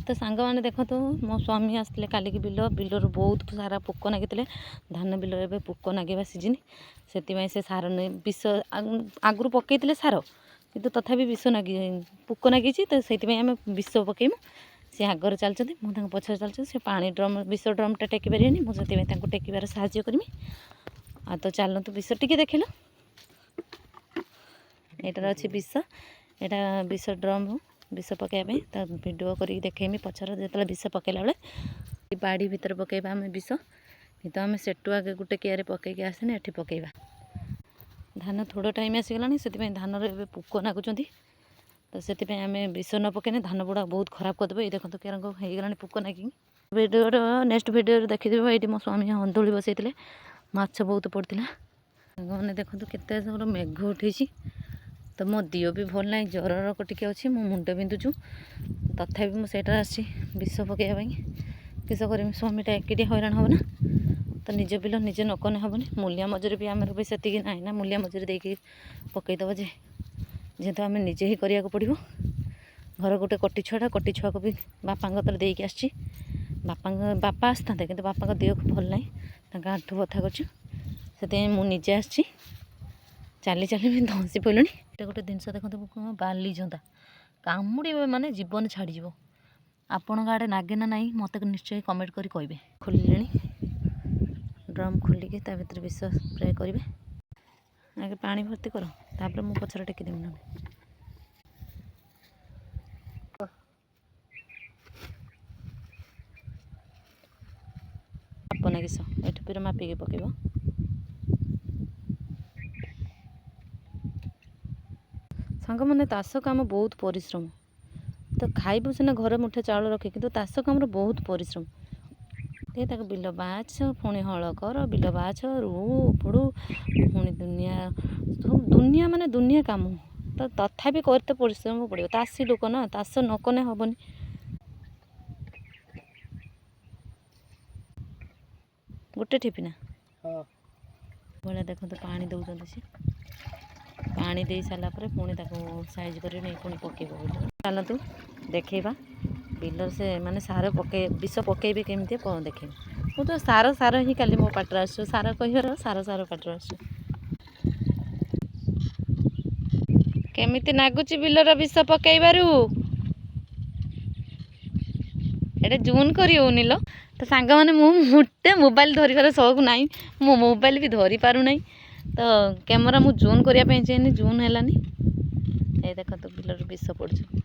तो सांग मैंने देखो मो स्वामी आसते कालिकी बिलर बहुत सारा पोक लगी धान बिल ए पोक लगे सीजन से सार नहीं विष आगु पकई सार कि तथापि विष लगी पोक लगी तो से आम विष पकेमु सी आगर चलते मुझे पछे चलते से पा ड्रम विष ड्रमटा टेकी पारे मुझे टेकबार साहय करमी आ तो चलतु विष टी देख लो यार अच्छे विष यहाँ विष ड्रम विष पकड़ापी तो भिडियो कर देखेमी पचर जो विष पकड़ा बेले बाड़ी भितर पकईबा आम विष कि आम सेठू आगे गोटे कियारे पकईकि आसने ये पकईबा धान थोड़ा टाइम आसीगला से धान पोक नागुंट तो से आम विष न पकईने धान गुड़ा बहुत खराब करदे ये देखो क्या होगा पोक नागिक भिडियो नेक्स्ट भिडियो देखीदेव ये मो स्वामी अंधुली बसई माछ बहुत पड़ता मैंने देखो केते मेघ उठे तो मो दियो भी भल ना ज्वर टी अच्छी मो मुंड बिंधुचु तथापि मुझे आसी विष पकड़ा किस कर स्वामीटा एकिटिया हैरान हम ना तो निज बिल निजे नकने हेनी मूलिया मजूरी भी आम भी से ना ना मूलिया मजूरी देकी पकईदेव जेहेतु आम निजे ही करा पड़ो घर गोटे कटी छुआ को भी बापा देकी आसी बापा आसता कि बापा देह भल ना आंठू बथा कर मुझे आसी चली चली भी धसी पड़े गोटे जिनस देखो बाली जंता कामुड़ी माने जीवन छाड़ीज आपण आड़े नागे ना नाई मत निश्चय कमेंट करी कहे खोल ड्रम खोलिकी भर विष स्प्रे करेंगे आगे पानी भर्ती कर तापर मु पछर टेकीदेवी ना अपना किस ये पूरा मापिकी पकेब सांग मैंने ताश काम बहुत परिश्रम तो खाइबू सीना घर मुठे चाउल रखे कि ताश काम बहुत परिश्रम तक बिल बाछ पुणी हल कर बिल बाछ रू उपड़ू पुणी दुनिया माने दुनिया काम तो तथापि करते परिश्रम पड़ो तासी लोक ना ताश नकने हेनी गोटे ठिपिना भाया देखो तो पानी दौरान सी पानी दे सारा पुणी साइज कर पुणी पकेब चलतु देखा बिलर से माने सार पके विष पकेबी केमती देखे मु तो सार सार ही काली मो पाटर आस सार कह सार सार पाटर आस केमिति नागुची बिलर विष पकईबारू एटा जून करी होनी लो तो सांग मैंने मुझे मोबाइल धरिबार शौक नाई मो मोबाइल भी धरी पारू नहीं तो कैमेरा मु जून करने चाहिए जून है ये देख तो बिलर विष पड़छ